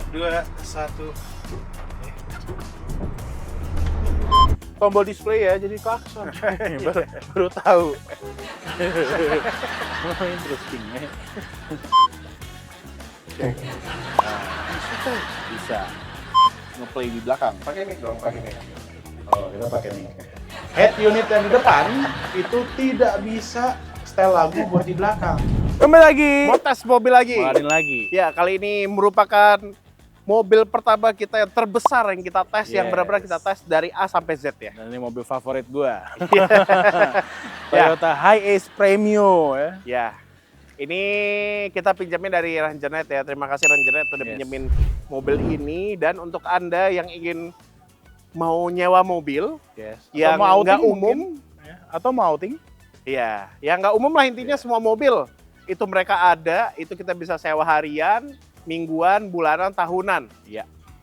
2, 1. Tombol display ya, jadi klakson. baru tahu. Interesting ya. Bisa. Ngeplay di belakang. Pakai mic dong, pakai mic. Oh, kita pakai mic. Head unit yang di depan itu tidak bisa setel lagu buat di belakang. Kembali lagi. Mau tes mobil lagi. Kembali lagi. Ya, kali ini merupakan mobil pertama kita yang terbesar yang kita tes, yang Yes. benar-benar kita tes dari A sampai Z ya. Dan ini mobil favorit gua. Toyota Hiace Premio ya. Ya, ini kita pinjamnya dari Rangernet ya. Terima kasih Rangernet udah Yes. pinjemin mobil ini. Dan untuk Anda yang ingin mau nyewa mobil Yes. yang mau nggak outing umum, mungkin, ya. Atau mau outing? ya, yang nggak umum lah intinya semua mobil itu mereka ada. Itu kita bisa sewa harian, mingguan, bulanan, tahunan. Iya.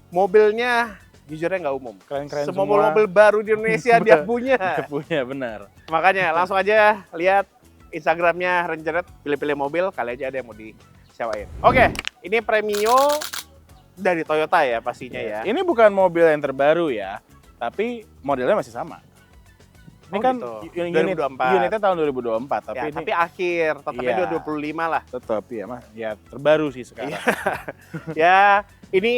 Mobilnya jujurnya nggak umum. Keren-keren Semua semua. mobil baru di Indonesia dia punya. Punya, benar. Makanya langsung aja lihat Instagramnya Rangernet, pilih-pilih mobil, kali aja ada yang mau disewain. Oke, ini Premio dari Toyota ya pastinya ya. Ini bukan mobil yang terbaru ya, tapi modelnya masih sama. Ini Oh, kan gitu. unit 2024. Unitnya tahun 2024, tapi Ya, ini tapi akhir, tetapnya Iya. 2025 lah. tetap ya, Mas. Ya terbaru sih sekarang. Ya, ini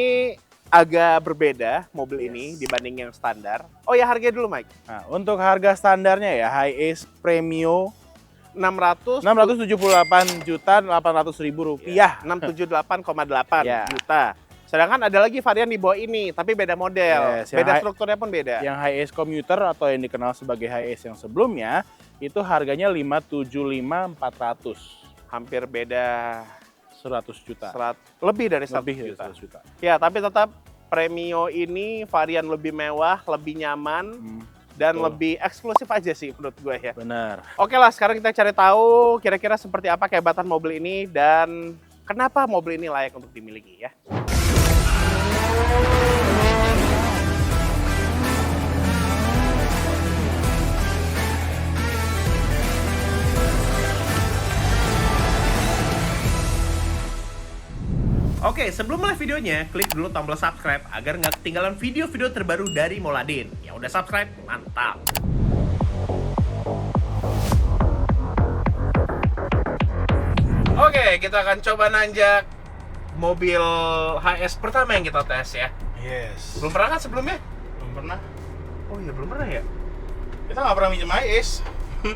agak berbeda mobil ini dibanding yang standar. Oh ya, harganya dulu Mike. Nah, untuk harga standarnya ya, Hiace Premio 600 678.800.000 rupiah. 678,8 Ya. juta. Sedangkan ada lagi varian di bawah ini, tapi beda model. Yes, yang beda strukturnya pun beda. Yang Hiace Commuter atau yang dikenal sebagai Hiace yang sebelumnya itu harganya 575.400, Hampir beda 100 juta. lebih dari 100 Lebih dari juta. 100 juta. Ya, tapi tetap Premio ini varian lebih mewah, lebih nyaman, dan betul. lebih eksklusif aja sih menurut gue ya. Benar. Oke lah, sekarang kita cari tahu kira-kira seperti apa kehebatan mobil ini dan kenapa mobil ini layak untuk dimiliki ya. Oke, sebelum mulai videonya, klik dulu tombol subscribe agar nggak ketinggalan video-video terbaru dari Moladin. Ya udah subscribe, mantap. Oke, kita akan coba nanjak mobil HS pertama yang kita tes ya. Yes. Belum pernah kan sebelumnya? Belum pernah. Oh iya, belum pernah ya? Kita nggak pernah minjem Hiace.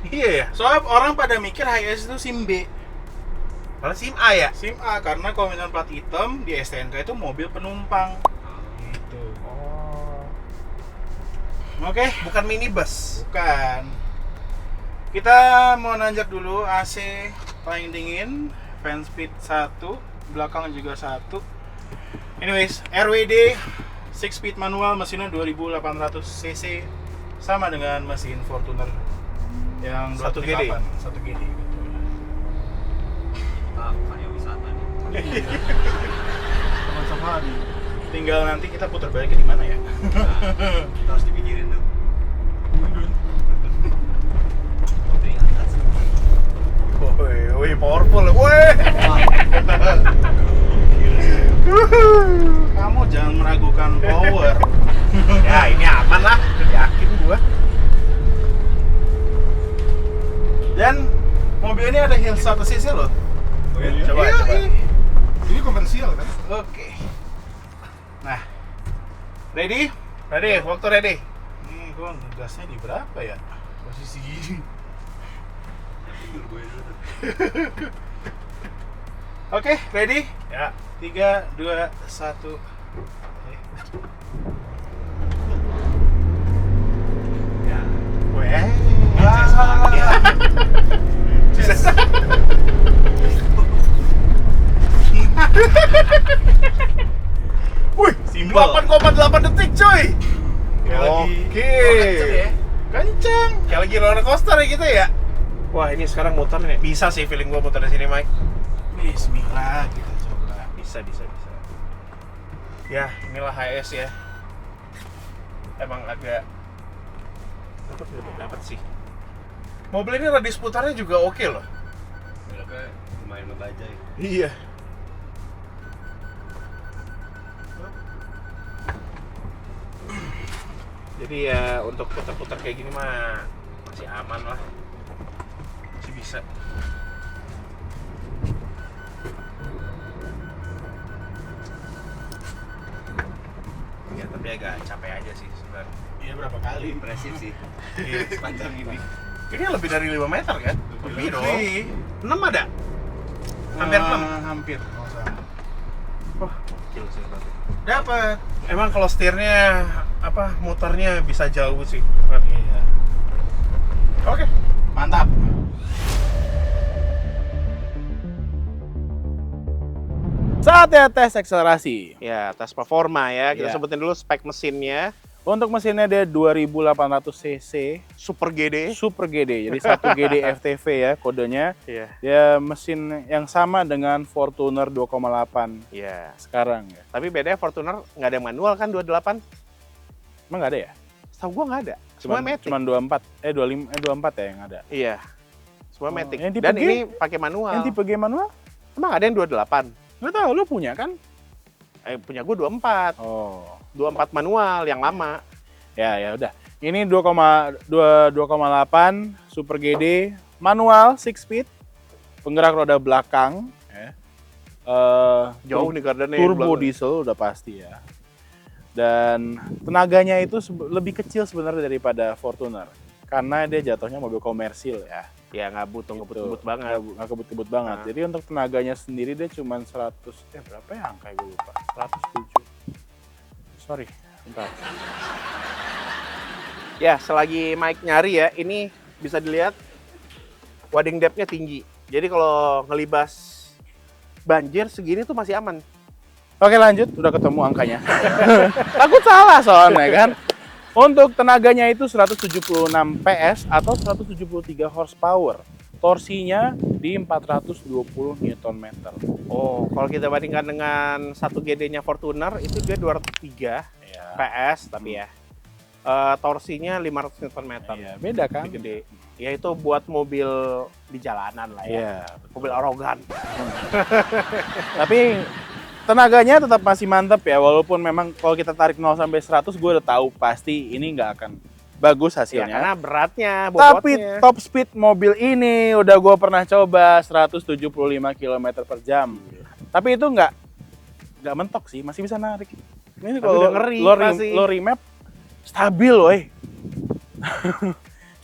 Iya ya? Soalnya orang pada mikir Hiace itu SIM B. Malah SIM A ya? SIM A karena kalau misalnya plat hitam di STNK itu mobil penumpang. Gitu. Oh. Oke, Bukan minibus. bukan. Kita mau nanjak dulu AC paling dingin, fan speed 1, belakang juga 1. Anyways, RWD 6 speed manual, mesinnya 2800 cc, sama dengan mesin Fortuner yang 1 GD. 1 GD betul. Karya wisata nih. Teman safari. Tinggal nanti kita putar baliknya di mana ya? Kita harus dipikirin tuh. Woi, powerful. Woi. Kamu jangan meragukan power. Ya, ini aman lah. Yakin gua. Dan mobil ini ada hill start assist loh. Oh iya? Coba, Iya, coba. iya. Ini komersial kan? Oke. Nah, ready? Ready, waktu ready. Gua ngegasnya di berapa ya? Posisi gini. Oke, ready? Ya. 3, 2, 1. Ya. Weh. Wih, Simpel. 8,8 detik coy. Kayak lagi. Oke. Kenceng ya? Kenceng. Kayak lagi roller coaster ya gitu ya. Wah, ini sekarang muter nih. Bisa sih feeling gua muter di sini, Mike. Bismillah kita coba. Bisa. Ya, inilah HS ya. Emang agak dapat sih. Mobil ini radius putarnya juga oke loh. Beloknya lumayan ngebajai. Iya. Jadi ya untuk putar-putar kayak gini mah masih aman lah. Masih bisa. Ya tapi agak capek aja sih sebenarnya. Iya, berapa kali? Impresif sih. Iya. Sepanjang ini. Ini lebih dari 5 meter kan? Lebih dong. Lebih. 6 ada? Hampir 6. Hampir. Wah, gokil sih berarti. Dapat. Emang kalau setirnya apa muternya bisa jauh sih. Iya. Oke. Mantap. Saatnya tes akselerasi. Ya, tes performa ya. Kita Iya. sebutin dulu spek mesinnya. Untuk mesinnya dia 2800 cc Super GD. Super GD. Jadi 1 GD FTV ya kodenya. Iya. Dia mesin yang sama dengan Fortuner 2,8 Iya. sekarang ya. Tapi bedanya Fortuner nggak ada yang manual kan 28? Emang nggak ada ya? Setahu gua nggak ada. Semua matic. Cuman 24 ya yang ada. Iya. Semua Oh, matic. yang tipe Dan G? ini pakai manual. Yang tipe G manual? Emang ada yang 28? Nggak tahu, lu punya kan? Punya gua 24. Oh. 24 manual yang lama. Ya, ya udah. Ini 2,8 Super GD manual 6 speed. Penggerak roda belakang ya. Jauh nih gardennya. Turbo diesel udah pasti ya. Dan tenaganya itu lebih kecil sebenarnya daripada Fortuner. Karena dia jatuhnya mobil komersil ya. Ya nggak butuh ngebut-ngebut Gitu. banget. Nggak kebut-kebut banget. Nah. Jadi untuk tenaganya sendiri dia cuma 100, berapa ya angka gue lupa. 107. Sorry, bentar. Ya, selagi Mike nyari ya, ini bisa dilihat wading depth-nya tinggi. Jadi kalau ngelibas banjir segini tuh masih aman. Oke lanjut, udah ketemu angkanya. Takut salah soalnya kan. Untuk tenaganya itu 176 PS atau 173 horsepower. Torsinya di 420 Nm. Oh, kalau kita bandingkan dengan 1 GD-nya Fortuner itu dia 203 Ya, PS tapi ya. Torsinya 500 Nm. ya, beda kan? Lebih gede. Ya itu buat mobil di jalanan lah ya. Iya. Mobil arogan. Tapi tenaganya tetap masih mantap ya, walaupun memang kalau kita tarik 0 sampai 100 gue udah tahu pasti ini nggak akan bagus Ya, hasilnya. karena beratnya, Tapi bobotnya. top speed mobil ini udah gue pernah coba 175 km per jam. Tapi itu nggak mentok sih, masih bisa narik. Ini Tapi kalau udah ngeri masih. lo remap stabil woy.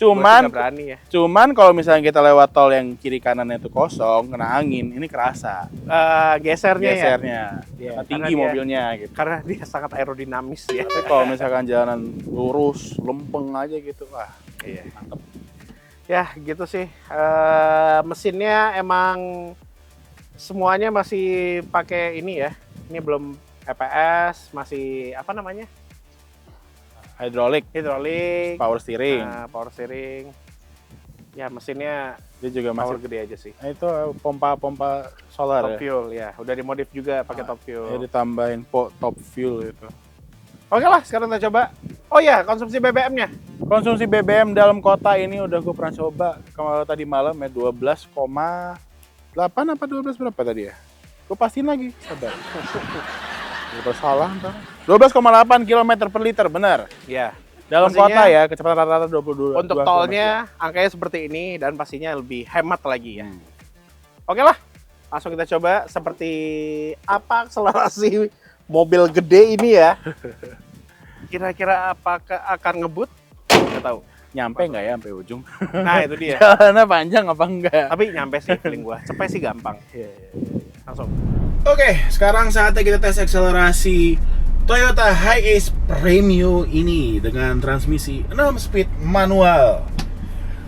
Gua sih Cuman nggak berani ya. kalau misalnya kita lewat tol yang kiri kanannya itu kosong, kena angin, ini kerasa Gesernya ya. gesernya. Iya, Karena tinggi karena dia- mobilnya gitu. Karena dia sangat aerodinamis ya. Tapi kalau misalkan jalanan lurus, lempeng aja gitu, wah Iya. mantep. Ya gitu sih. Mesinnya emang semuanya masih pakai ini ya. Ini belum EPS, masih apa namanya? Hidrolik, Hidrolik, power steering, power steering. Ya mesinnya dia juga power masih. gede aja sih. Nah, itu pompa solar Top ya. fuel ya, udah dimodif juga pakai top Ya fuel. ditambahin top fuel itu. Oke lah, sekarang kita coba. Oh ya, konsumsi BBM-nya. Konsumsi BBM dalam kota ini udah gue pernah coba kalau tadi malam ya 12,8 apa 12 berapa tadi ya? Gue pastiin lagi, sabar. Gue salah ntar. 12,8 km per liter, benar. Ya. Dalam Pastinya kota ya, kecepatan rata-rata 22. Untuk 2 tolnya angkanya seperti ini dan pastinya lebih hemat lagi ya. Hmm. Oke lah, langsung kita coba seperti apa akselerasi mobil gede ini ya. Kira-kira apakah akan ngebut? Nggak tahu. Nyampe nggak ya sampai ujung? Nah itu dia. Jalannya panjang apa enggak? Tapi nyampe sih feeling gua. Cepet sih gampang. Langsung. Oke, sekarang saatnya kita tes akselerasi Toyota Hiace Premio ini dengan transmisi 6 speed manual.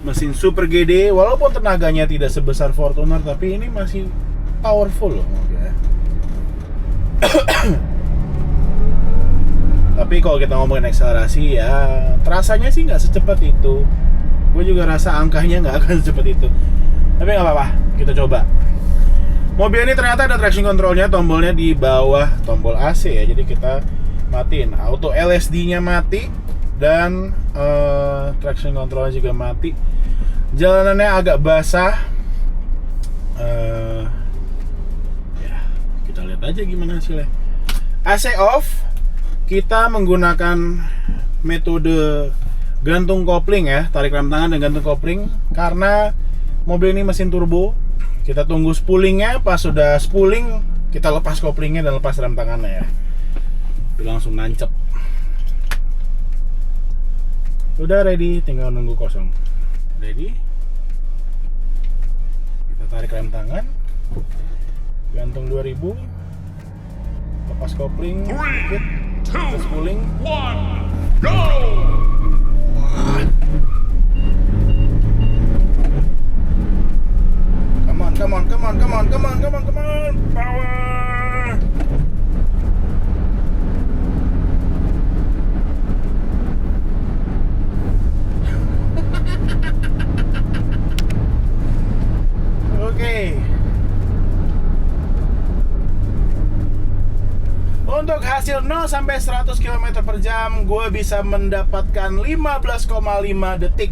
Mesin Super GD, walaupun tenaganya tidak sebesar Fortuner, tapi ini masih powerful loh mobilnya. Tapi kalau kita ngomongin akselerasi ya, terasanya sih nggak secepat itu. Gue juga rasa angkanya nggak akan secepat itu. Tapi nggak apa-apa, kita coba. Mobil ini ternyata ada traction controlnya, tombolnya di bawah tombol AC ya. Jadi kita matiin, auto LSD-nya mati dan traction controlnya juga mati. Jalanannya agak basah. Ya, kita lihat aja gimana hasilnya. AC off. Kita menggunakan metode gantung kopling ya, tarik rem tangan dan gantung kopling. Karena mobil ini mesin turbo, kita tunggu spoolingnya. Pas sudah spooling, kita lepas koplingnya dan lepas rem tangannya ya. Udah langsung nancep. Udah ready, tinggal nunggu kosong. Ready? Kita tarik rem tangan, gantung 2000, lepas kopling, dikit, kita spooling. Come on, power! Oke. Untuk hasil 0 sampai 100 km per jam, gue bisa mendapatkan 15,5 detik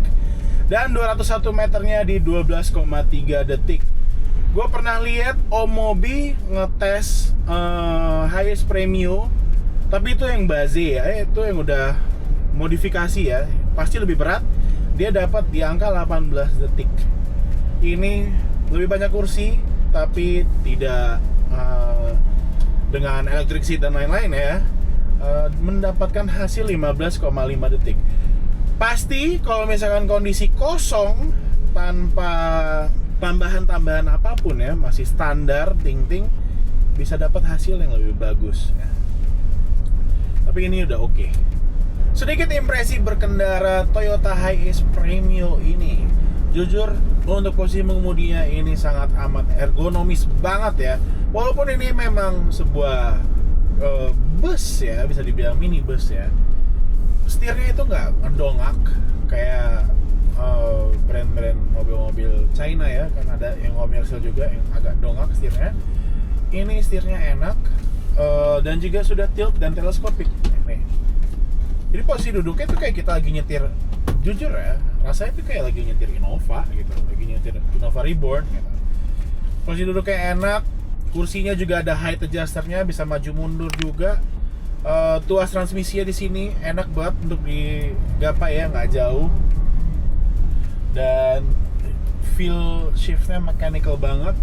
dan 201 meternya di 12,3 detik. Gue pernah lihat Omobi ngetes Hiace Premio, tapi itu yang base ya, itu yang udah modifikasi ya, pasti lebih berat. Dia dapat di angka 18 detik. Ini lebih banyak kursi, tapi tidak dengan electric seat dan lain-lain ya, mendapatkan hasil 15,5 detik. Pasti kalau misalkan kondisi kosong tanpa tambahan-tambahan apapun ya, masih standar ting-ting, bisa dapat hasil yang lebih bagus ya. Tapi ini udah oke. Sedikit impresi berkendara Toyota Hiace Premio ini. Jujur, untuk posisi mengemudinya ini sangat amat ergonomis banget ya. Walaupun ini memang sebuah bus ya, bisa dibilang minibus ya. Setirnya itu nggak ngedongak kayak brand-brand mobil-mobil China ya, kan ada yang komersial juga yang agak dongak setirnya. Ini setirnya enak dan juga sudah tilt dan teleskopik nih. Jadi posisi duduknya tuh kayak kita lagi nyetir, jujur ya, rasanya tuh kayak lagi nyetir Innova gitu, lagi nyetir Innova Reborn gitu. Posisi duduknya enak, kursinya juga ada height adjusternya, bisa maju mundur juga. Tuas transmisinya di sini enak banget untuk digapai ya, nggak jauh. Dan feel shiftnya mechanical banget.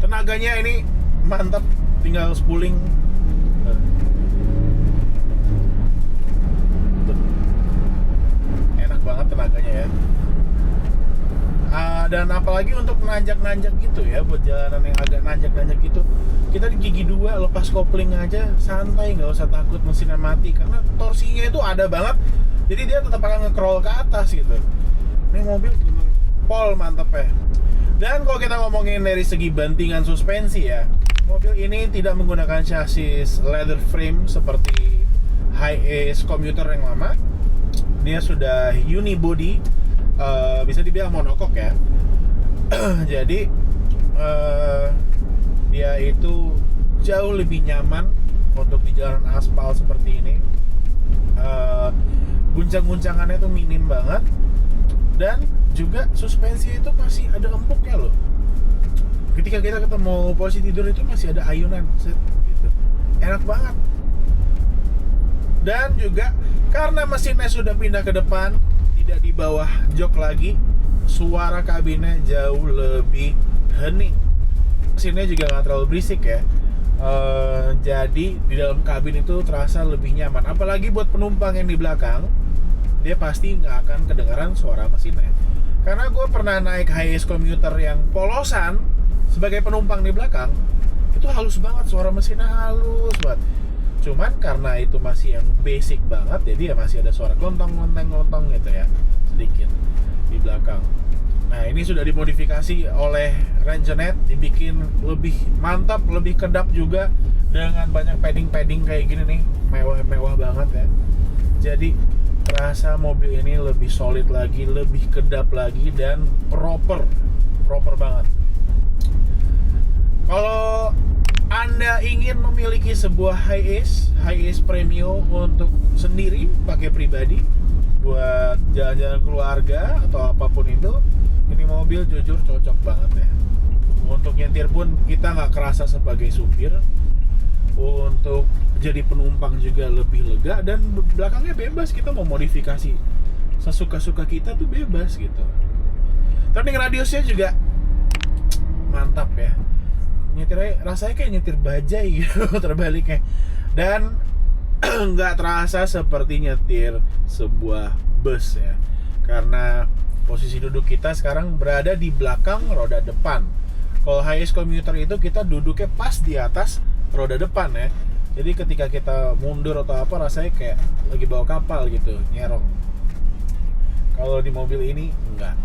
Tenaganya ini mantap, tinggal spooling. Enak banget tenaganya ya. Dan apalagi untuk nanjak-nanjak gitu ya, buat jalanan yang agak nanjak-nanjak gitu, kita di gigi 2 lepas kopling aja santai, nggak usah takut mesinnya mati karena torsinya itu ada banget. Jadi dia tetap akan nge-crawl ke atas gitu. Ini mobil pol mantep ya. Dan kalau kita ngomongin dari segi bantingan suspensi ya, mobil ini tidak menggunakan chassis leather frame seperti Hiace Commuter yang lama. Dia sudah unibody, bisa dibilang monokok ya. Jadi dia itu jauh lebih nyaman untuk di jalan aspal seperti ini. Guncang-guncangannya tuh minim banget. Dan juga suspensi itu masih ada empuknya loh. Ketika kita ketemu posisi tidur itu masih ada ayunan set, gitu. Enak banget. Dan juga karena mesinnya sudah pindah ke depan, tidak di bawah jok lagi, suara kabinnya jauh lebih hening. Mesinnya juga nggak terlalu berisik ya. Jadi di dalam kabin itu terasa lebih nyaman. Apalagi buat penumpang yang di belakang, dia pasti nggak akan kedengaran suara mesinnya. Karena gue pernah naik Hiace Commuter yang polosan sebagai penumpang di belakang, itu halus banget, suara mesinnya halus banget. Cuman karena itu masih yang basic banget, jadi ya masih ada suara klontong gitu ya, sedikit di belakang. Nah ini sudah dimodifikasi oleh Rangenet, dibikin lebih mantap, lebih kedap juga dengan banyak padding kayak gini nih, mewah banget ya. Jadi terasa mobil ini lebih solid lagi, lebih kedap lagi, dan proper banget. Kalau Anda ingin memiliki sebuah Hiace Premio untuk sendiri, pakai pribadi, buat jalan-jalan keluarga atau apapun itu, ini mobil jujur cocok banget ya. Untuk nyetir pun kita nggak kerasa sebagai supir. untuk jadi penumpang juga lebih lega, dan belakangnya bebas, kita mau modifikasi sesuka-suka kita tuh bebas gitu. Turning radiusnya juga mantap ya, nyetirnya rasanya kayak nyetir bajai gitu terbaliknya, dan nggak terasa seperti nyetir sebuah bus ya, karena posisi duduk kita sekarang berada di belakang roda depan. Kalau hiace commuter itu kita duduknya pas di atas roda depan ya, jadi ketika kita mundur atau apa rasanya kayak lagi bawa kapal gitu, nyerong. Kalau di mobil ini enggak.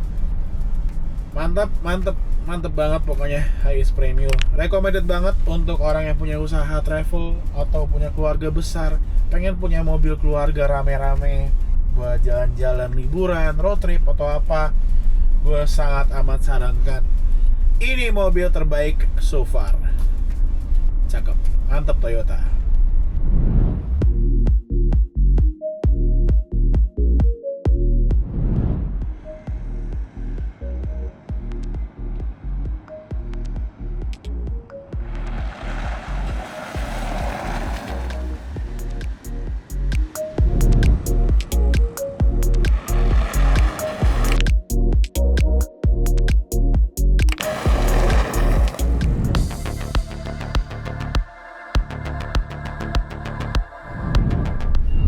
Mantep banget pokoknya hiace Premio. Recommended banget untuk orang yang punya usaha travel atau punya keluarga besar, pengen punya mobil keluarga rame-rame buat jalan-jalan liburan, road trip atau apa. Gue sangat amat sarankan. Ini mobil terbaik so far. Cakep, mantep Toyota.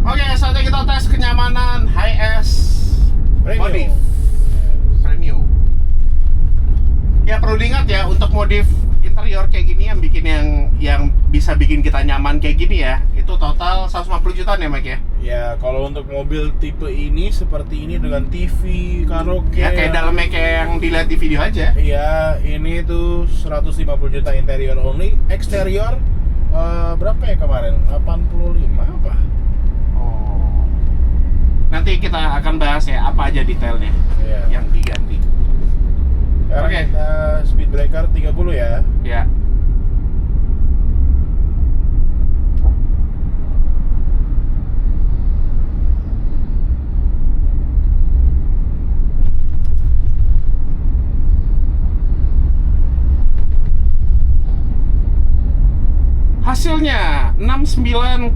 Oke, saatnya kita tes kenyamanan hiace modif Premium. Ya perlu diingat ya, untuk modif interior kayak gini yang bikin yang bisa bikin kita nyaman kayak gini ya, itu total 150 jutaan ya Mike ya? Ya, kalau untuk mobil tipe ini seperti ini dengan TV, karaoke. Ya kayak dalamnya kayak yang dilihat di video aja. Iya, ini tuh 150 juta interior only. Eksterior berapa ya kemarin? 85 apa? Oh. Nanti kita akan bahas ya apa aja detailnya Iya. yang diganti. Sekarang Oke. kita speed breaker 30 ya. Ya. Hasilnya 69,3.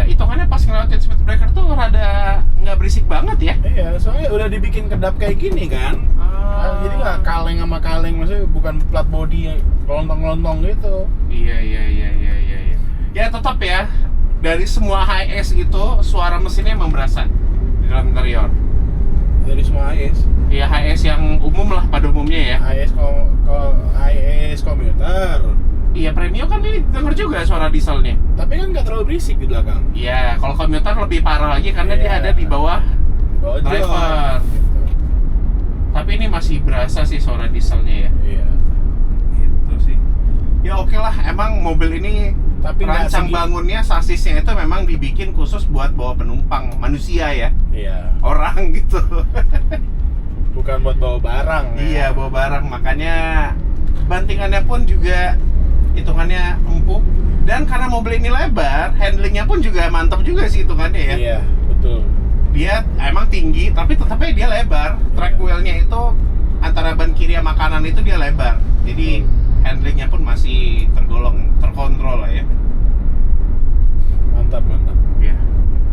Hitungannya pas ngelewatin speed breaker tuh rada nggak berisik banget ya. Iya, soalnya udah dibikin kedap kayak gini kan. Jadi nggak kaleng sama kaleng, maksudnya bukan plat body kelontong-kelontong gitu. Iya. Ya tetap ya, dari semua hiace itu suara mesinnya emang berasa di dalam interior. Dari semua hiace. Iya, hiace yang umum lah pada umumnya ya. Hiace commuter. Iya, Premio kan ini denger juga suara dieselnya. Tapi kan nggak terlalu berisik di belakang. Iya, kalau komuter lebih parah lagi karena dia Iya. ada di bawah Bawa driver. Gitu. Tapi ini masih berasa sih suara dieselnya ya. Iya. Gitu sih. Ya oke lah, emang mobil ini Tapi nggak rancang segi- bangunnya, sasisnya itu memang dibikin khusus buat bawa penumpang manusia ya, Iya. orang gitu. Bukan buat bawa barang. Iya, bawa barang, makanya bantingannya pun juga hitungannya empuk, dan karena mobil ini lebar, handlingnya pun juga mantap juga sih hitungannya ya. Iya, betul. Dia emang tinggi, tapi tetapnya dia lebar. Track Iya. wheelnya itu antara ban kiri sama kanan itu dia lebar, jadi handlingnya pun masih terkontrol lah ya. Mantap. Ya,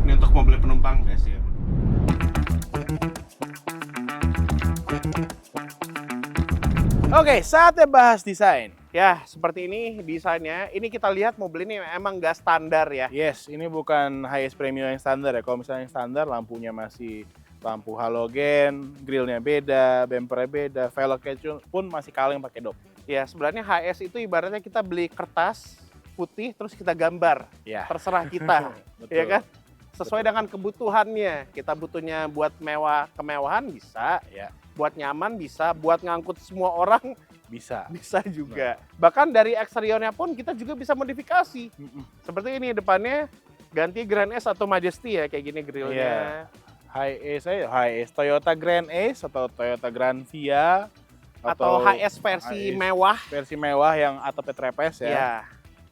ini untuk mobil penumpang best ya. Oke, saatnya bahas desain. Ya, seperti ini desainnya. Ini kita lihat mobil ini emang nggak standar ya. Yes, ini bukan hiace Premium yang standar ya. Kalau misalnya yang standar, lampunya masih lampu halogen, grillnya beda, bumpernya beda, velgnya pun masih kaleng pakai dop. Ya, sebenarnya HS itu ibaratnya kita beli kertas putih terus kita gambar. Ya. Terserah kita, Betul. ya kan? Sesuai dengan kebutuhannya. Kita butuhnya buat kemewahan bisa, Ya, buat nyaman bisa, buat ngangkut semua orang bisa. bisa juga. Bahkan dari eksteriornya pun kita juga bisa modifikasi. Seperti ini depannya ganti Grand S atau Majesty ya, kayak gini grillnya. Hiace Toyota Grand Ace atau Toyota Grand Via Atau HS versi HS mewah. versi mewah yang atapnya trapeze ya. Ya,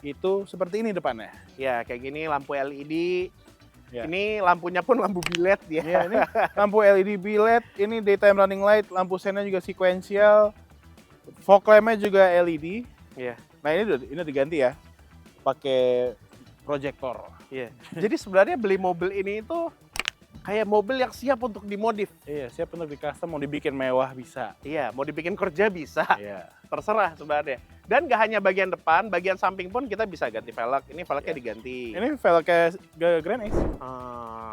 Itu seperti ini depannya. ya kayak gini lampu LED. Ya. Ini lampunya pun lampu bilet ya. Iya, ini lampu LED biled, ini daytime running light, lampu sennya juga sequential, fog lampnya juga LED. Iya. Nah ini udah diganti ya. pakai proyektor. Iya. Jadi sebenarnya beli mobil ini itu kayak mobil yang siap untuk dimodif. Iya, siap untuk di custom, mau dibikin mewah bisa. Iya, mau dibikin kerja bisa. Iya. Terserah sebenarnya. Dan nggak hanya bagian depan, bagian samping pun kita bisa ganti velg. Ini velgnya diganti. Ini velgnya Grand Ace.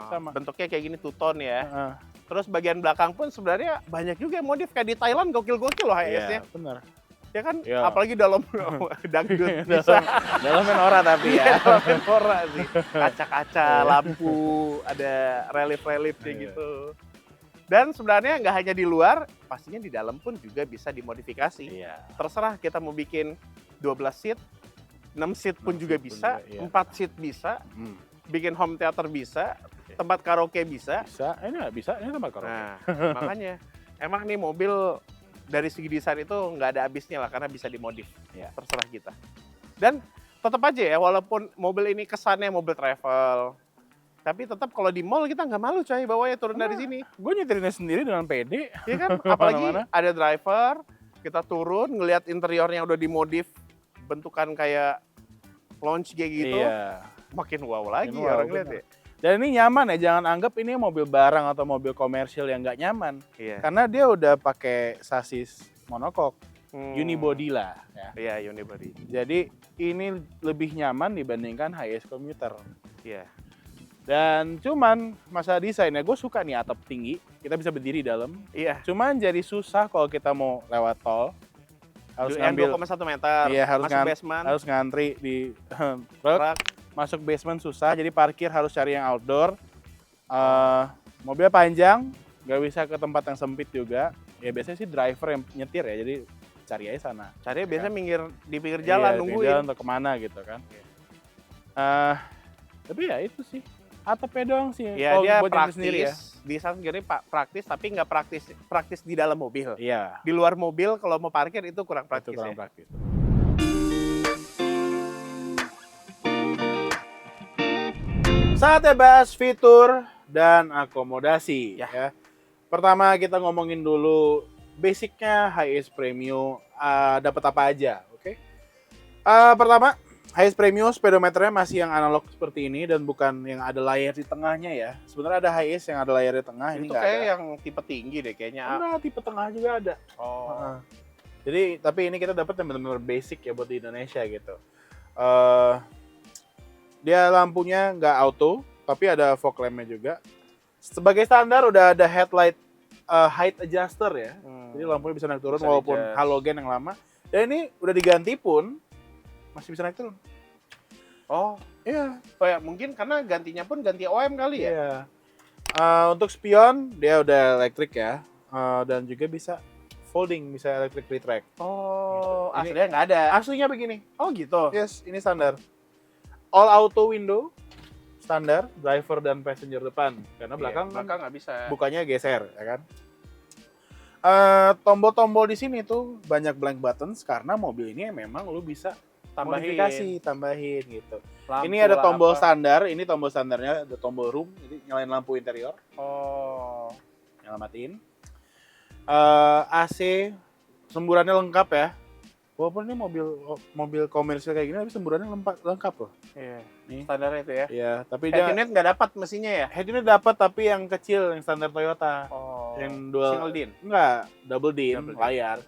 Sama. Bentuknya kayak gini two-tone ya. Heeh. Terus bagian belakang pun sebenarnya banyak juga yang modif. Kayak di Thailand gokil-gokil loh HS-nya. Iya, benar. Ya kan? Iya. Apalagi dalam dangdut bisa. Dalamnya norak tapi ya. Dalam norak sih. Kaca-kaca, lampu, ada relief-relief kayak Iya. gitu. Dan sebenarnya nggak hanya di luar, pastinya di dalam pun juga bisa dimodifikasi. Iya. Terserah kita mau bikin 12 seat, 6 seat pun 6 juga seat pun bisa, juga, iya. 4 seat bisa, Hmm. bikin home theater bisa, Oke. tempat karaoke bisa. Bisa, ini nggak bisa, ini tempat karaoke. Nah, makanya emang nih mobil dari segi desain itu nggak ada habisnya lah karena bisa dimodif. Iya. Terserah kita. Dan tetap aja ya, walaupun mobil ini kesannya mobil travel, tapi tetap kalau di mall kita nggak malu coy bawanya turun dari sini. Gue nyetirinnya sendiri dengan pede. Iya kan? Apalagi Mana-mana. ada driver, kita turun ngelihat interiornya udah dimodif bentukan kayak lounge kayak gitu. Iya. Makin wow lagi Makin wow, orang lihat bener. ya. Dan ini nyaman ya, jangan anggap ini mobil barang atau mobil komersial yang nggak nyaman. Iya. Karena dia udah pakai sasis monokok, Hmm. unibody lah. Ya. Iya, unibody. Jadi ini lebih nyaman dibandingkan hiace commuter. Iya. Dan cuman masalah desainnya, gue suka nih atap tinggi, kita bisa berdiri dalam. Iya. Cuman jadi susah kalau kita mau lewat tol. Harus Yang ngambil, 2,1 meter. iya harus, masuk basement. harus ngantri di truk. Truk. Masuk basement susah, jadi parkir harus cari yang outdoor. Mobilnya panjang, nggak bisa ke tempat yang sempit juga. Ya biasanya sih driver yang nyetir ya, jadi cari aja sana. Cari biasanya minggir di pinggir Iya, jalan di nungguin. jalan atau kemana gitu kan. Tapi ya itu sih, atapnya doang sih. Ya kalau dia buat diri praktis, sendiri ya. desain sendiri praktis tapi nggak praktis di dalam mobil. Iya, Di luar mobil kalau mau parkir itu kurang praktis itu kurang ya. praktis. Saatnya bahas fitur dan akomodasi ya. Pertama kita ngomongin dulu basicnya Hiace Premium dapat apa aja, oke? Pertama Hiace Premium speedometernya masih yang analog seperti ini dan bukan yang ada layar di tengahnya ya. Sebenarnya ada Hiace yang ada layar di tengah, ini Itu nggak kayak ada. yang tipe tinggi deh kayaknya. Enggak, tipe tengah juga ada. Oh. Heeh. Jadi tapi ini kita dapat yang benar-benar basic ya buat di Indonesia gitu. Dia lampunya nggak auto, tapi ada fog lampnya juga. Sebagai standar udah ada headlight height adjuster ya. Jadi lampunya bisa naik turun Bisa walaupun di-adjust. halogen yang lama. Dan ini udah diganti pun masih bisa naik turun. Oh, Iya. oh ya mungkin karena gantinya pun ganti OM kali ya. Iya. Untuk spion dia udah elektrik ya. Dan juga bisa folding, bisa electric retract. Oh, Gitu. Ini- aslinya nggak ada. Aslinya begini. Oh gitu. Yes, ini standar. All auto window standar, driver dan passenger depan. Karena belakang, belakang nggak bisa. bukanya geser, ya kan? Tombol-tombol di sini tuh banyak blank buttons karena mobil ini memang lu bisa modifikasi, tambahin gitu. Lampu Ini ada lah, tombol apa. standar, ini tombol standarnya, ada tombol room, jadi nyalain lampu interior, Oh. nyala matiin. AC, semburannya lengkap ya. Walaupun ini mobil komersial kayak gini, tapi semburannya lengkap loh. Iya. Nih. Standarnya itu ya. Iya, tapi Head dia unit nggak dapat mesinnya ya? head unit dapat tapi yang kecil, yang standar Toyota. Oh. Yang dual single din. Enggak, double din, Double din. layar.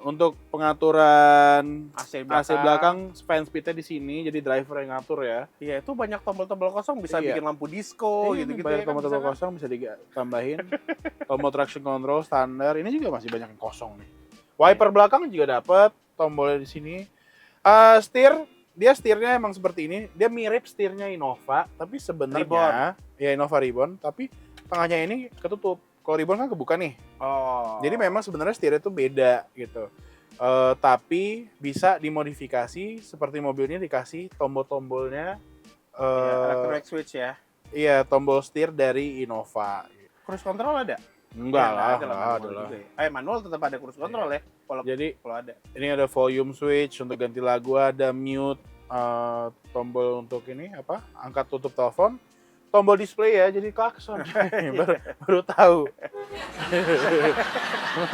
Untuk pengaturan AC AC belakang fan speednya di sini, jadi driver yang ngatur ya. Iya, itu banyak tombol-tombol kosong bisa Iya. bikin lampu disco Ini gitu-gitu banyak ya kan, tombol-tombol bisa kan? kosong bisa ditambahin. Tombol traction control standar, ini juga masih banyak yang kosong nih. Wiper belakang juga dapat, tombolnya di sini. Setirnya emang seperti ini. Dia mirip setirnya Innova, tapi sebenarnya ya Innova Ribbon, tapi tengahnya ini ketutup. Kalau Ribbon kan kebuka nih. Oh. Jadi memang sebenarnya setirnya itu beda gitu. Tapi bisa dimodifikasi seperti mobil ini dikasih tombol-tombolnya. Iya, electronic switch ya. Iya, tombol setir dari Innova. Cruise control ada? Enggak Ya, lah, ada enggak manual ada lah. juga ya. Manual tetap ada cruise control ya. Kalau Jadi ada. ini ada volume switch untuk ganti lagu, ada mute, tombol untuk ini apa? Angkat tutup telepon, tombol display ya, jadi klakson. baru tahu.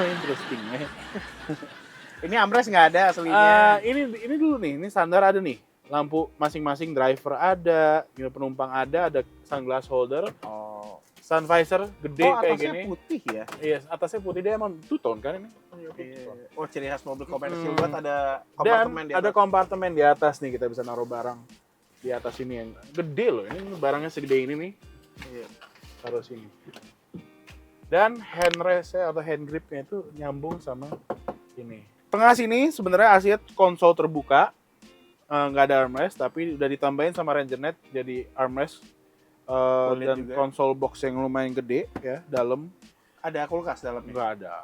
Interesting ya. Ini armrest nggak ada aslinya. Ini dulu nih, ini standar ada nih. Lampu masing-masing driver ada, penumpang ada sunglass holder, Oh. sun visor gede kayak atasnya gini. putih ya? Iya, atasnya putih, dia emang two-tone kan ini? Oh, ciri khas mobil komersil buat ada Dan kompartemen di ada atas. kompartemen di atas nih, kita bisa naruh barang di atas ini yang gede loh. Ini barangnya segede ini nih, Iya. taruh sini. Dan handrestnya atau hand gripnya itu nyambung sama ini. Tengah sini sebenarnya Asia konsol terbuka, nggak ada armrest, tapi udah ditambahin sama Rangernet jadi armrest Kulit dan juga. konsol box yang lumayan gede ya, dalam Ada kulkas dalamnya. nggak ada,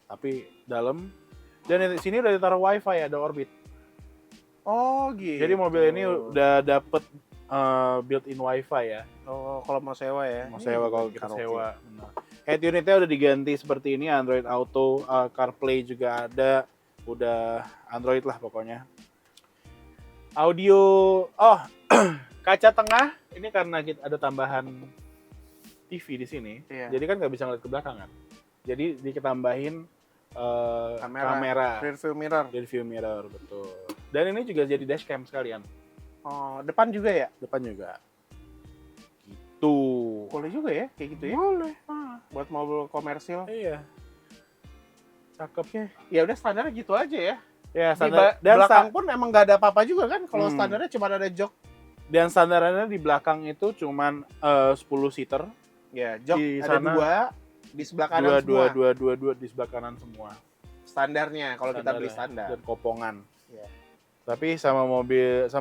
tapi dalam. Dan di sini udah ditaruh wifi, ada Orbit. Oh, gitu. Jadi mobil ini udah dapet built-in wifi ya. Oh, kalau mau sewa ya. Mau sewa kalau kita karaoke. sewa. Benar. Head unitnya udah diganti seperti ini, Android Auto, CarPlay juga ada, udah Android lah pokoknya. Audio, kaca tengah ini karena kita ada tambahan TV di sini, Iya. jadi kan nggak bisa ngeliat ke belakang kan. Jadi ditambahin kamera, Rear view mirror. jadi view mirror, betul. Dan ini juga jadi dashcam sekalian, Oh, depan juga ya? depan juga. Gitu. Boleh juga ya, kayak gitu ya. Boleh. Buat mobil komersil. Iya. Cakep. Ya udah standarnya gitu aja ya. Ya, Di standar dan belakang pun emang nggak ada apa-apa juga kan. Kalau Hmm. standarnya cuma ada jok. dan standarnya di belakang itu cuman 10 seater. Ya, jok Di ada sana 2 di sebelah kanan Dua semua. di sebelah kanan semua. Standarnya kalau kita beli Standarnya. standar. Dan kopongan. Iya. Tapi sama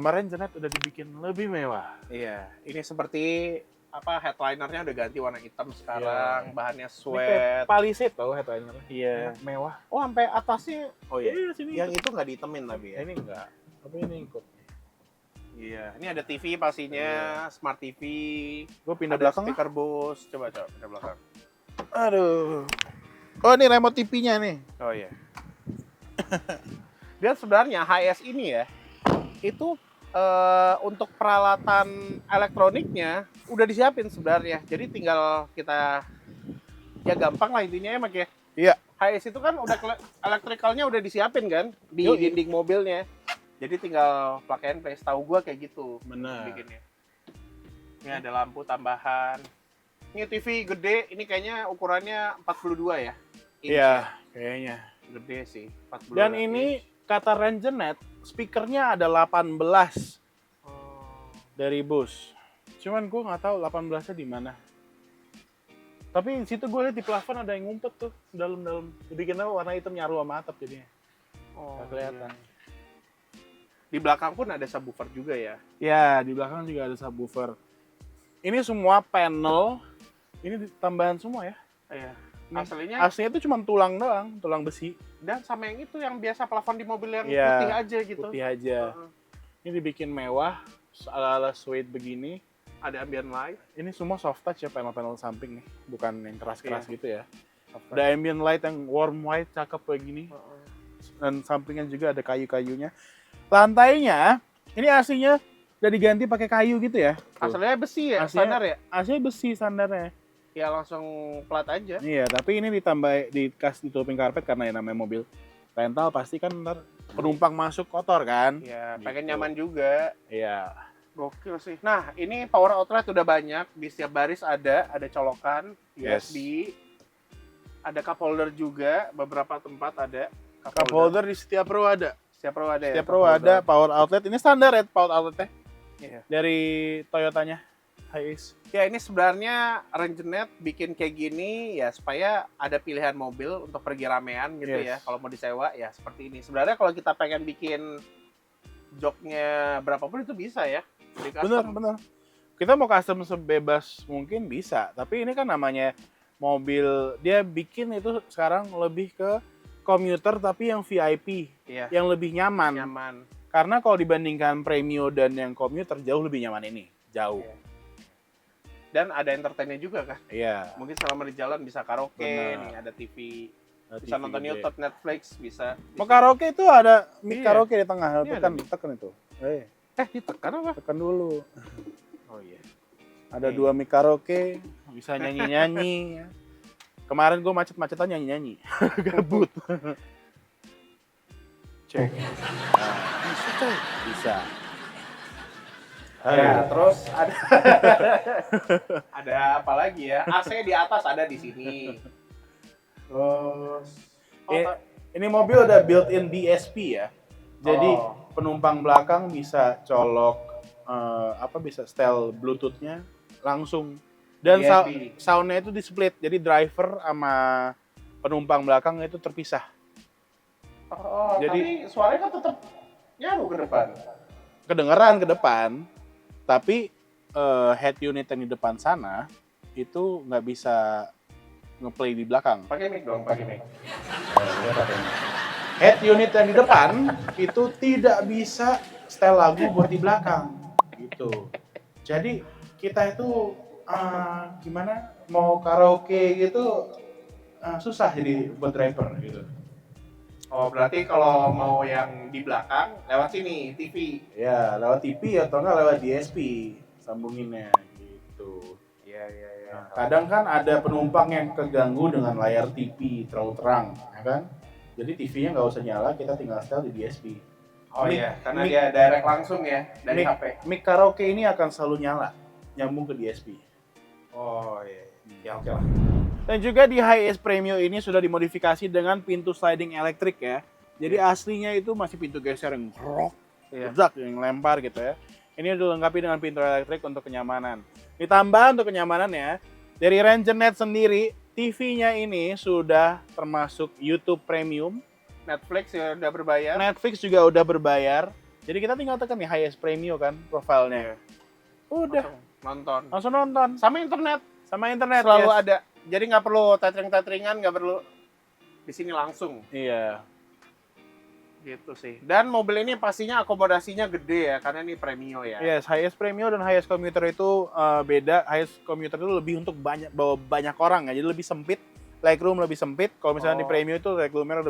Rangernet udah dibikin lebih mewah. Iya, ini seperti apa headlinernya udah ganti warna hitam sekarang, Iya. bahannya Ini kayak sweat. Palisade tau headlinernya. Iya. Mewah. Oh, sampai atasnya. Oh iya. Sini. Yang itu nggak ditemin tapi ya. Ini enggak. Tapi ini ikut. Iya, ini ada TV pastinya, smart TV. Gue pindah Ada belakang. speaker boost. Coba pindah belakang. Aduh. Oh, ini remote TV-nya nih. Oh iya. Dan sebenarnya HS ini ya, itu untuk peralatan elektroniknya udah disiapin sebenarnya. Jadi tinggal kita ya gampang lah intinya ya Mak ya. Iya. HS itu kan udah elektrikalnya udah disiapin kan di Yoi. dinding mobilnya. Jadi tinggal plug and play. Setahu gua kayak gitu Benar. bikinnya. Ini ada lampu tambahan. Ini TV gede, ini kayaknya ukurannya 42 ya. Inch Iya, kayaknya. ya. Gede sih, 42. Dan ini kata Rangernet, speakernya ada 18 Oh. dari Bose. Cuman gue nggak tahu 18-nya di mana. Tapi di situ gue lihat di plafon ada yang ngumpet tuh dalam-dalam. Dibikin apa warna hitam nyaru sama atap jadinya. Oh, Nggak kelihatan. iya. Di belakang pun ada subwoofer juga ya. Ya, di belakang juga ada subwoofer. Ini semua panel, ini tambahan semua ya. Iya. Ini Aslinya Aslinya itu cuma tulang doang, tulang besi. dan sama yang itu yang biasa plafon di mobil yang Iya, putih aja gitu. Putih aja. Heeh. Ini dibikin mewah, ala-ala suede begini. Ada ambient light. Ini semua soft touch ya, panel-panel samping nih. Bukan yang keras-keras Iya. gitu ya. Ada ambient light yang warm white, cakep kayak gini. Heeh. Dan sampingnya juga ada kayu-kayunya. Lantainya, ini aslinya udah diganti pakai kayu gitu ya. Tuh. Aslinya besi ya, Aslinya- standar ya. Aslinya besi standarnya. Ya langsung plat aja. Iya, tapi ini ditambah ditutupin karpet karena yang namanya mobil rental pasti kan ntar penumpang masuk kotor kan. Ya, Gitu. pengen nyaman juga. Iya. Gokil sih. Nah, ini power outlet udah banyak. Di setiap baris ada colokan, Yes. USB, ada cup holder juga, beberapa tempat ada Cup holder di setiap row ada. Setiap row ada ya. Setiap cup row holder. ada power outlet. Ini standar ya power outletnya Iya. dari Toyotanya. Hiace. Ya, ini sebenarnya Rangernet bikin kayak gini ya supaya ada pilihan mobil untuk pergi ramean gitu Yes. ya. Kalau mau disewa ya seperti ini. Sebenarnya kalau kita pengen bikin joknya berapapun itu bisa ya. Di custom. Bener. Kita mau custom sebebas mungkin bisa. Tapi ini kan namanya mobil, dia bikin itu sekarang lebih ke komuter tapi yang VIP, Iya. yang lebih nyaman. Nyaman. Karena kalau dibandingkan Premio dan yang komuter jauh lebih nyaman ini, jauh. Iya. Dan ada entertainnya juga kan. Iya. Mungkin selama di jalan bisa karaoke, Benar. nih ada TV, Nah, bisa TV nonton gede. YouTube, Netflix, bisa. Mau karaoke itu ada mic Iya. karaoke di tengah, Ini tekan, ada mic. tekan itu. Ditekan apa? Tekan dulu. Oh iya. Ada Nih. 2 mic karaoke, bisa nyanyi-nyanyi. Kemarin gue macet-macetan nyanyi-nyanyi. Gabut. Cek. Bisa coy. Bisa. Ya, terus ada ada apa lagi ya? AC di atas ada di sini. Terus Oh, ini mobil udah built-in DSP ya. Jadi Oh. penumpang belakang bisa colok bisa setel Bluetooth-nya langsung. Dan DSP. sound-nya itu di-split. Jadi driver sama penumpang belakang itu terpisah. Oh, Jadi- tapi suaranya kan tetap nyaru ke depan. Kedengeran ke depan, tapi head unit yang di depan sana itu nggak bisa ngeplay di belakang. Pakai mic dong, pakai mic. Head unit yang di depan itu tidak bisa setel lagu buat di belakang gitu. Jadi kita itu gimana mau karaoke gitu susah jadi buat driver gitu. Oh, berarti kalau mau yang di belakang lewat sini TV. Ya lewat TV atau enggak lewat DSP sambunginnya gitu. Iya, iya, iya. Nah, kadang kan ada penumpang yang keganggu dengan layar TV terlalu terang, ya kan? Jadi TV-nya nggak usah nyala, kita tinggal setel di DSP. Oh Mic- iya, karena mic- dia direct langsung ya dari mic- HP. Mic karaoke ini akan selalu nyala, nyambung ke DSP. Oh iya. Ya oke lah. Dan juga di HiAce Premio ini sudah dimodifikasi dengan pintu sliding elektrik ya. Jadi aslinya itu masih pintu geser yang rock, yang lempar gitu ya. Ini dilengkapi dengan pintu elektrik untuk kenyamanan. Ditambah untuk kenyamanannya, dari RangerNet sendiri, TV-nya ini sudah termasuk YouTube Premium. Netflix ya udah berbayar. Netflix juga udah berbayar. Jadi kita tinggal tekan nih HiAce Premium kan profilnya. Udah, Nonton. langsung nonton. Sama internet Sama internet selalu yes. ada. Jadi nggak perlu tethering-tetheringan, nggak perlu di sini langsung. Iya. Gitu sih. Dan mobil ini pastinya akomodasinya gede ya, karena ini Premio ya. Yes, HiAce Premium dan HiAce Commuter itu beda. HiAce Commuter itu lebih untuk bawa banyak orang ya, jadi lebih sempit. Legroom lebih sempit. Kalau misalnya di Oh. Premium itu legroomnya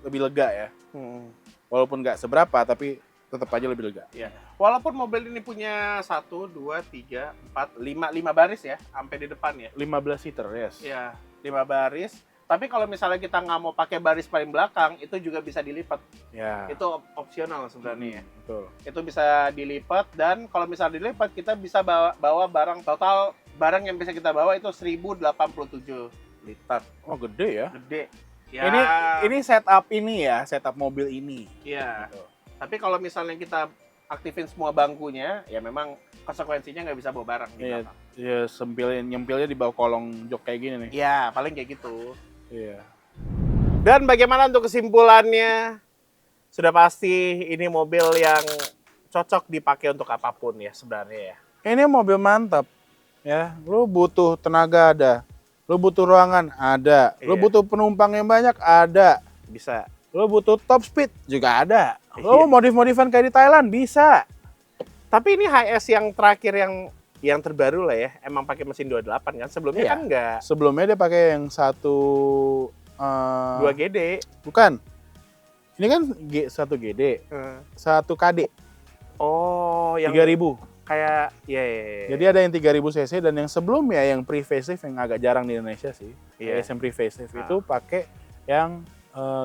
lebih lega ya. Hmm. Walaupun nggak seberapa, tapi tetap aja lebih lega. Ya. Walaupun mobil ini punya 1, 2, 3, 4, 5 baris ya, sampai di depan ya. 15 seater, yes. Ya, 5 baris. Tapi kalau misalnya kita nggak mau pakai baris paling belakang, itu juga bisa dilipat. Ya. Itu opsional sebenarnya ya. Betul. Itu bisa dilipat, dan kalau misalnya dilipat kita bisa bawa barang, total barang yang bisa kita bawa itu 1087 liter. Oh, gede ya. Gede. Ya, Ini setup ini ya, setup mobil ini. Iya. Gitu. Tapi kalau misalnya kita aktifin semua bangkunya, ya memang konsekuensinya nggak bisa bawa barang di Iya. belakang. Ya, nyempilnya di bawah kolong jok kayak gini nih. Iya, paling kayak gitu. Iya. Dan bagaimana untuk kesimpulannya? Sudah pasti ini mobil yang cocok dipakai untuk apapun ya sebenarnya ya. Ini mobil mantap. Ya, lu butuh tenaga ada. Lu butuh ruangan ada. Lu Iya. butuh penumpang yang banyak ada. Bisa. Lu butuh top speed juga ada. Iya. Lu modif-modifan kayak di Thailand bisa. Tapi ini HS yang terakhir yang terbaru lah ya, emang pakai mesin 28 kan? Sebelumnya Iya. kan enggak. Sebelumnya dia pakai yang 2 GD. Bukan. Ini kan 1 GD, 1 KD, Oh, yang 3000. kayak ya. Jadi ada yang 3000 cc dan yang sebelumnya yang pre-facelift yang agak jarang di Indonesia sih. Iya. yang pre-facelift itu pakai yang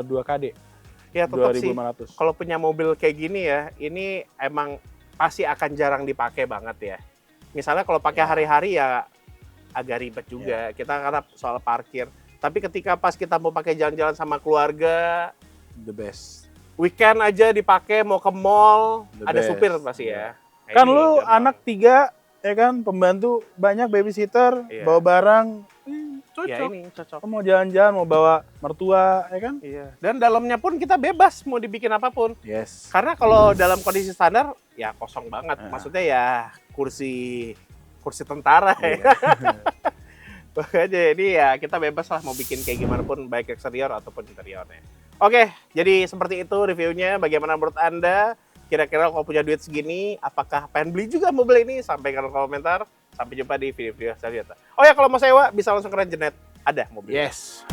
2 KD, Ya tetap sih. 2500. Kalau punya mobil kayak gini ya, ini emang pasti akan jarang dipakai banget ya. Misalnya kalau pakai hari-hari ya agak ribet juga. Kita karena soal parkir. Tapi ketika pas kita mau pakai jalan-jalan sama keluarga, The best. weekend aja dipakai mau ke mall, The ada best. supir pasti ya. Nah, Kan ini lu gampang. anak 3, ya kan, pembantu banyak, babysitter, Iya. bawa barang, cocok. Ya ini cocok. Lu mau jalan-jalan, mau bawa mertua, ya kan? Iya. Dan dalamnya pun kita bebas mau dibikin apapun. Yes. Karena kalau dalam kondisi standar ya kosong banget. Nah. Maksudnya ya kursi tentara ya. Makanya ini ya kita bebas lah mau bikin kayak gimana pun, baik eksterior ataupun interiornya. Oke, jadi seperti itu reviewnya. Bagaimana menurut Anda? Kira-kira kalau punya duit segini, apakah pengen beli juga mobil ini? Sampaikan di komentar. Sampai jumpa di video-video selanjutnya. Oh ya, kalau mau sewa bisa langsung ke RangerNet. Ada mobil. Yes.